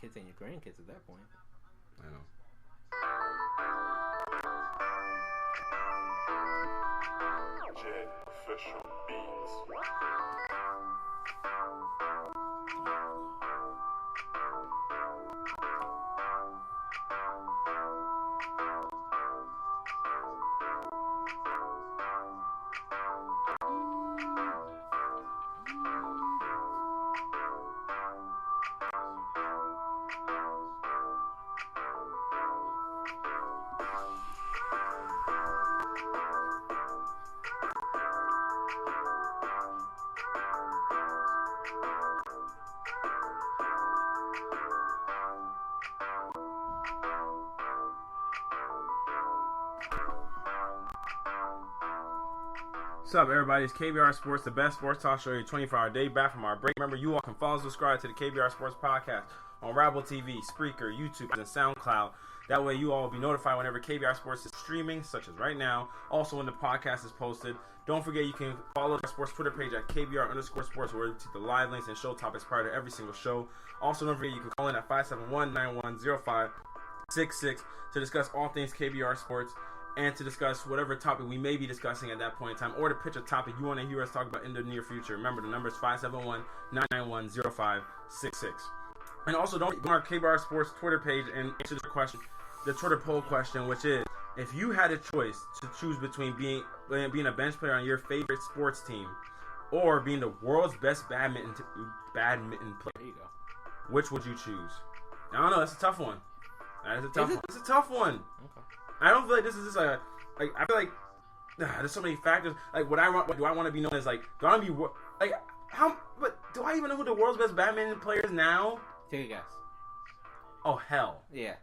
kids ain't your grandkids at that point. I know. J Official Beats. What's up, everybody? It's KBR Sports, the best sports talk show, your 24-hour day back from our break. Remember, you all can follow and subscribe to the KBR Sports podcast on Rabble TV, Spreaker, YouTube, and SoundCloud. That way, you all will be notified whenever KBR Sports is streaming, such as right now. Also, when the podcast is posted. Don't forget, you can follow the sports Twitter page at KBR_sports, where you see the live links and show topics prior to every single show. Also, don't forget, you can call in at 571-910566 to discuss all things KBR Sports, and to discuss whatever topic we may be discussing at that point in time, or to pitch a topic you want to hear us talk about in the near future. Remember, the number is 571-991-0566. And also, don't go on our KBR Sports Twitter page and answer the question, the Twitter poll question, which is, if you had a choice to choose between being a bench player on your favorite sports team or being the world's best badminton player, There you go. which would you choose? I don't know. That's a tough one. That is a tough one. It's a tough one. Okay. I don't feel like this is just like I feel like there's so many factors. Like, do I want to be known as, like, do I want to be like how? But do I even know who the world's best badminton player is now? Take a guess. Oh hell. Yeah.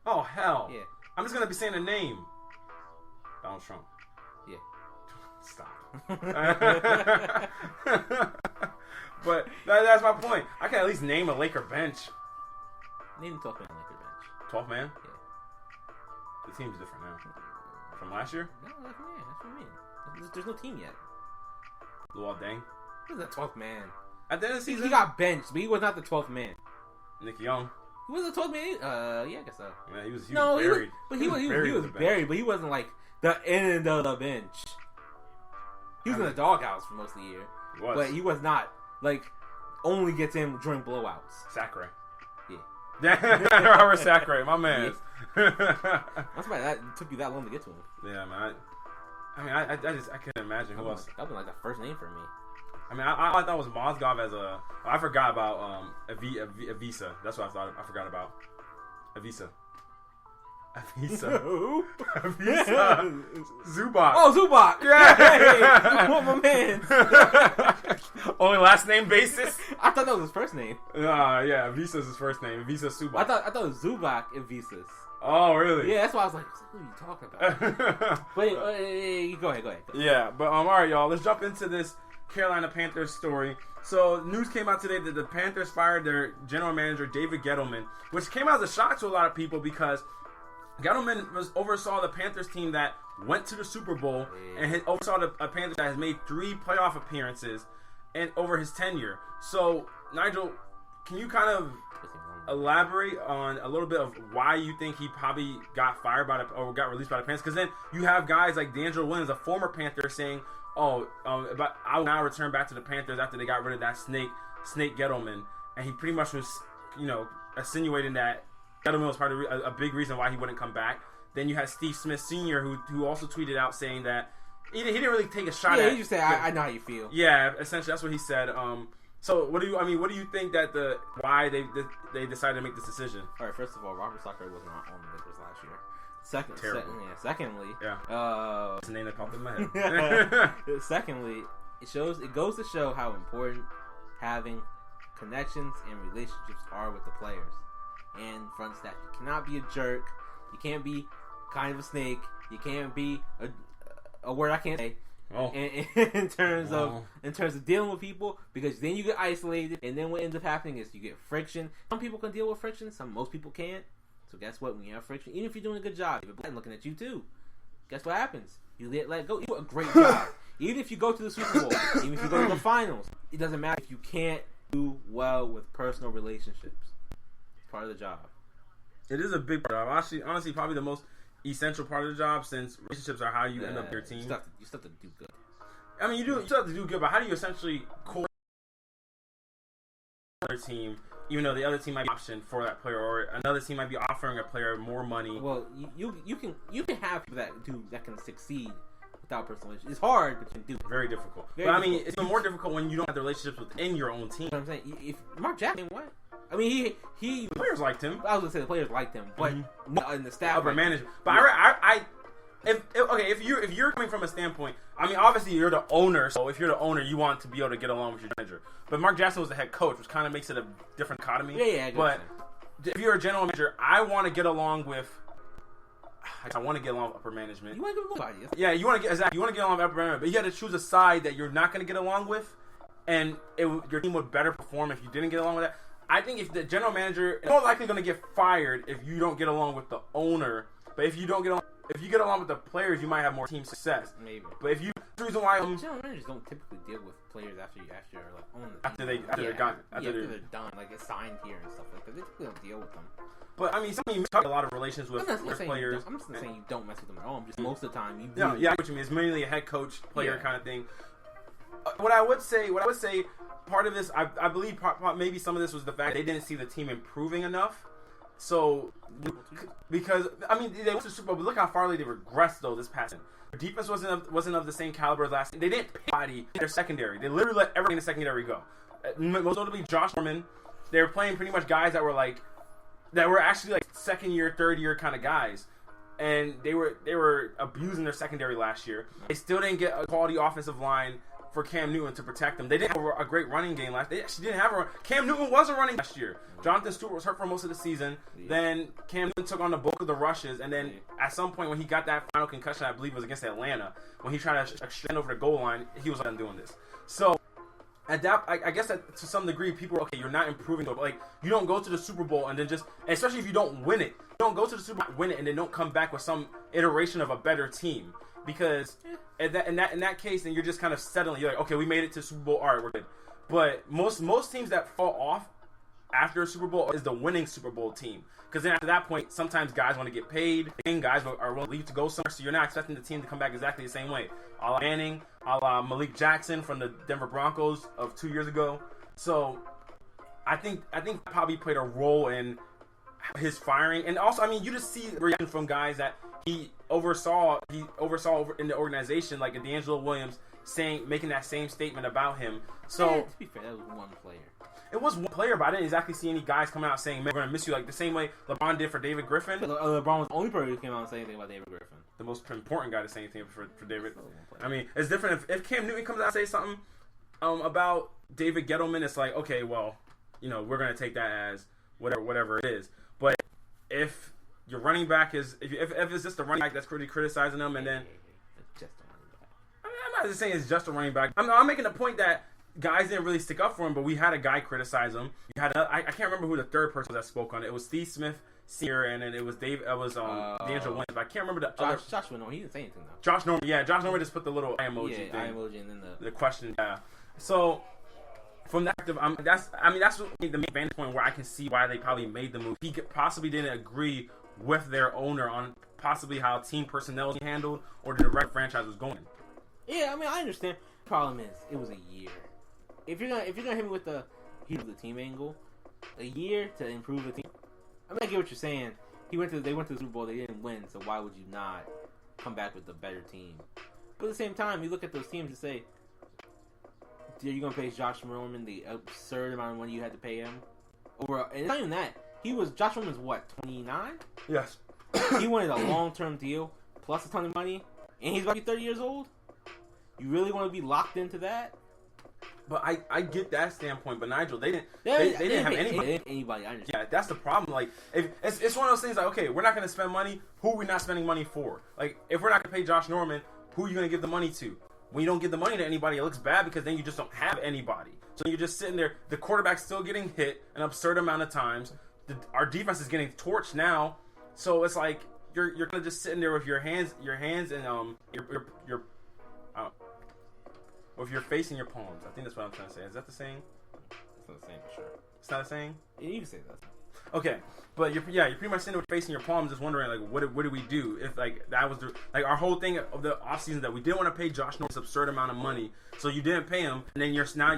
Oh hell. Yeah. I'm just gonna be saying a name. Donald Trump. Yeah. Stop. But that's my point. I can at least name a Laker bench. Name the 12th man on Laker bench. 12th man. Yeah. The team's different now. From last year? No, that's what I mean. There's no team yet. Luol Deng. He's the 12th man. At the end of the season, He got benched, but he was not the 12th man. Nick Young. He was the 12th man. Yeah, I guess so. Man, he was He buried. was buried, but he wasn't like the end of the bench. He was in the doghouse for most of the year. He was. But he was not, like, only gets in during blowouts. Sacre. Yeah. Robert Sacre, my man. That's why that took you that long to get to him. Yeah, man. I couldn't imagine who else. That was like the first name for me. I mean, I thought it was Mozgov as a. I forgot about Avisa. That's what I thought. I forgot about Avisa. Who? Avisa. Zubak. Oh, Zubak. Yeah. Hey, oh, my man. Only last name basis. I thought that was his first name. Yeah, Avisa's his first name. Avisa Subak. I thought it was Zubak and Visas. Oh, really? Yeah, that's why I was like, what are you talking about? But go ahead. Yeah, but all right, y'all. Let's jump into this Carolina Panthers story. So, news came out today that the Panthers fired their general manager, David Gettleman, which came out as a shock to a lot of people because Gettleman oversaw the Panthers team that went to the Super Bowl and oversaw a Panthers that has made 3 playoff appearances and over his tenure. So, Nigel, can you kind of elaborate on a little bit of why you think he probably got fired or got released by the Panthers? Because then you have guys like D'Angelo Williams, a former Panther, saying, but I will now return back to the Panthers after they got rid of that snake Gettleman. And he pretty much was, insinuating that Gettleman was probably a big reason why he wouldn't come back. Then you had Steve Smith Sr., who also tweeted out saying that he didn't really take a shot at. Yeah, he just said, I know how you feel. Yeah, essentially that's what he said. So what do you think that why they decided to make this decision? All right, first of all, Robert Sacre was not on the Lakers last year. Secondly, that's the name that popped in my head. Secondly, it goes to show how important having connections and relationships are with the players and front staff. You cannot be a jerk. You can't be kind of a snake. You can't be a word I can't say. Oh. In terms of dealing with people, because then you get isolated, and then what ends up happening is you get friction. Some people can deal with friction, most people can't. So guess what? When you have friction, even if you're doing a good job, people are looking at you too. Guess what happens? You get let go. You do a great job. Even if you go to the Super Bowl, even if you go to the finals, it doesn't matter if you can't do well with personal relationships. part of the job. It is a big part of the job. Honestly, probably the most essential part of the job, since relationships are how you end up your team. You still have to do good. I mean, you still have to do good, but how do you essentially core other team, even though the other team might be an option for that player, or another team might be offering a player more money? Well, you can have people that can succeed without personal relationships. It's hard, but you can do it. Very difficult. Very but I difficult. mean, it's even more difficult when you don't have the relationships within your own team. You know what I'm saying? If Mark Jackson, what? I mean, he The players liked him. I was gonna say the players liked him, but not in the staff. Upper right management. now. But Yeah. if you're coming from a standpoint, I mean, obviously you're the owner, so if you're the owner, you want to be able to get along with your manager. But Mark Jackson was the head coach, which kind of makes it a different dichotomy. Yeah, I But if you're a general manager, I want to get along with upper management. You want to give him Yeah, you want to get along with upper management, but you got to choose a side that you're not going to get along with, and your team would better perform if you didn't get along with that. I think if the general manager is more likely going to get fired if you don't get along with the owner, but if you get along with the players, you might have more team success. Maybe. But if you, the reason why General managers don't typically deal with players after like own the team. after they're done, like it's signed here and stuff like that. They typically don't deal with them. But I mean, you talk a lot of relations with I'm not saying players. I'm just not saying you don't mess with them at all. I'm just most of the time you. Yeah, what you mean. It's mainly a head coach player kind of thing. What I would say, part of this, I believe maybe some of this was the fact they didn't see the team improving enough. So, because I mean, they went to the Super Bowl, but look how far they regressed though this past season. Their defense wasn't of the same caliber as last. They didn't pick anybody in their secondary. They literally let everything in the secondary go. Most notably, Josh Norman. They were playing pretty much guys that were actually like second year, third year kind of guys. And they were abusing their secondary last year. They still didn't get a quality offensive line for Cam Newton to protect them. They didn't have a great running game last. They actually didn't have a. Cam Newton wasn't running last year. Jonathan Stewart was hurt for most of the season. Then Cam Newton took on the bulk of the rushes, and then at some point when he got that final concussion, I believe it was against Atlanta, when he tried to extend over the goal line, he was done doing this. So at that, I guess that to some degree, people are okay. You're not improving, but like you don't go to the Super Bowl and then especially if you don't win it, you don't go to the Super Bowl, win it, and then don't come back with some iteration of a better team. Because in that case, then you're just kind of settling. You're like, okay, we made it to Super Bowl. All right, we're good. But most teams that fall off after a Super Bowl is the winning Super Bowl team. Because then after that point, sometimes guys want to get paid. And guys are willing to leave to go somewhere. So you're not expecting the team to come back exactly the same way. A la Manning, a la Malik Jackson from the Denver Broncos of 2 years ago. So I think probably played a role in his firing. And also, I mean, you just see reaction from guys that he oversaw over in the organization, like a D'Angelo Williams making that same statement about him. So to be fair, that was one player. It was one player, but I didn't exactly see any guys come out saying, "Man, we're gonna miss you," like the same way LeBron did for David Griffin. LeBron was the only person who came out and said anything about David Griffin. The most important guy to say anything for David. I mean, it's different if Cam Newton comes out and say something about David Gettleman. It's like, okay, well, we're gonna take that as whatever it is. But if your running back is if it's just the running back that's criticizing them, and then Just a running back. I mean, I'm not just saying it's just a running back. I'm making the point that guys didn't really stick up for him, but we had a guy criticize him. You had I can't remember who the third person was that spoke on it. It was Steve Smith Sr. and then it was D'Angelo Williams. But I can't remember the other. Josh Norman. He didn't say anything though. Josh Norman. Yeah, Josh Norman just put the little eye emoji thing. Eye emoji and then the question. Yeah. So from that perspective, that's what the main vantage point where I can see why they probably made the move. He possibly didn't agree with their owner on possibly how team personnel was handled or the direct franchise was going. Yeah, I mean, I understand. Problem is, it was a year. If you're gonna hit me with the team angle, a year to improve the team. I mean, I get what you're saying. They went to the Super Bowl, they didn't win, so why would you not come back with a better team? But at the same time, you look at those teams and say, are you gonna pay Josh Norman the absurd amount of money you had to pay him? And it's not even that. Josh Norman's what, 29? Yes. He wanted a long-term deal plus a ton of money, and he's about to be 30 years old. You really want to be locked into that? But I get that standpoint, but Nigel, they didn't have anybody. I understand. Yeah, that's the problem. Like, if it's one of those things like, okay, we're not going to spend money. Who are we not spending money for? Like, if we're not going to pay Josh Norman, who are you going to give the money to? When you don't give the money to anybody, it looks bad because then you just don't have anybody. So you're just sitting there. The quarterback's still getting hit an absurd amount of times. Our defense is getting torched now. So it's like you're kind of just sitting there with your hands and with your face in your palms. I think that's what I'm trying to say. Is that the saying? It's not the same for sure. It's not a saying? Yeah, you can say that. Okay, but you're pretty much sitting there facing your palms, just wondering like, what do we do if like that was our whole thing of the offseason that we didn't want to pay Josh Norman this absurd amount of money, so you didn't pay him, and then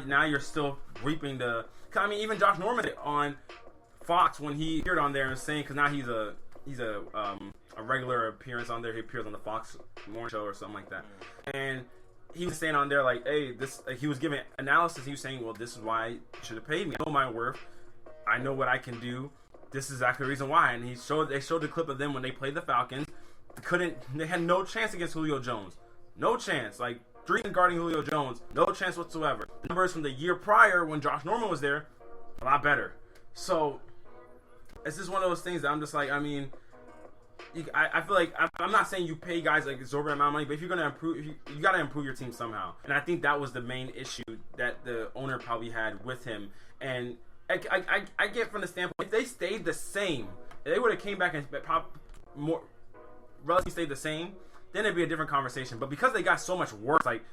now you're still reaping the. I mean, even Josh Norman on Fox when he appeared on there and saying because now he's a regular appearance on there. He appears on the Fox morning show or something like that, and he was saying on there like, hey, this. Like, he was giving analysis. He was saying, well, this is why you should have paid me. I know my worth. I know what I can do. This is exactly the reason why. And they showed the clip of them when they played the Falcons. They had no chance against Julio Jones. No chance. Like, dreaming guarding Julio Jones. No chance whatsoever. The numbers from the year prior when Josh Norman was there, a lot better. So, it's just one of those things that I'm just like, I mean, I feel like, I'm not saying you pay guys like exorbitant amount of money, but if you're going to improve, you got to improve your team somehow. And I think that was the main issue that the owner probably had with him. And I get from the standpoint, if they stayed the same, if they would have came back and more relatively stayed the same, then it'd be a different conversation. But because they got so much worse, like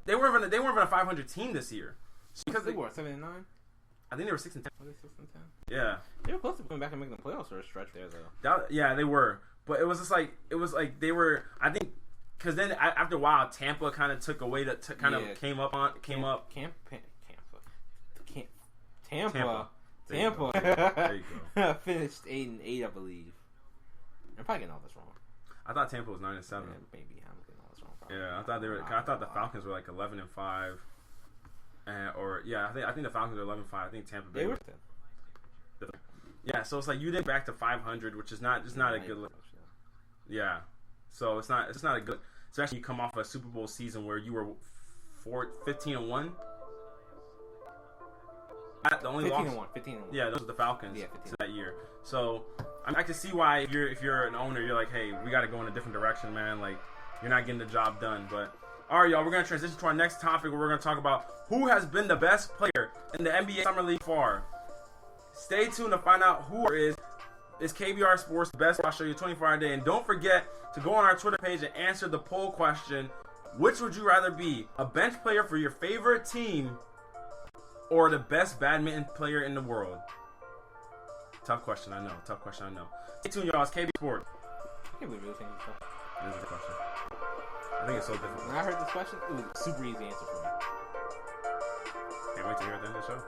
they weren't even a 500 team this year. So because they were 7-9. I think they were 6-10. Were they 6-10? Yeah, they were close to coming back and making the playoffs for a stretch there, though. Yeah, they were. But it was just like they were. I think because then after a while, Tampa kind of took away came up. Tampa. There you go. Finished 8-8, I believe. I'm probably getting all this wrong. I thought Tampa was 9-7. Yeah, maybe I'm getting all this wrong. Probably. Yeah, I thought the Falcons were like 11-5, I think the Falcons are 11-5. I think Tampa Bay. They were. Yeah, so it's like you did back to 500, which is not a good look. Yeah, so it's not a good. Especially you come off a Super Bowl season where you were 15-1. The only 15-1. Yeah, those are the Falcons. Yeah, that year. So I can see why if you're an owner, you're like, hey, we got to go in a different direction, man. Like you're not getting the job done. But all right, y'all, we're gonna transition to our next topic. Where we're gonna talk about who has been the best player in the NBA Summer League far. Stay tuned to find out who is KBR Sports best. I'll show you 24-hour day, and don't forget to go on our Twitter page and answer the poll question: which would you rather be, a bench player for your favorite team, or the best badminton player in the world? Tough question, I know. Stay tuned, y'all. It's KB Sports. I can't believe you're saying this question. It is a good question. I think it's so difficult. When I heard this question, it was a super easy answer for me. Can't wait to hear it at the end of the show.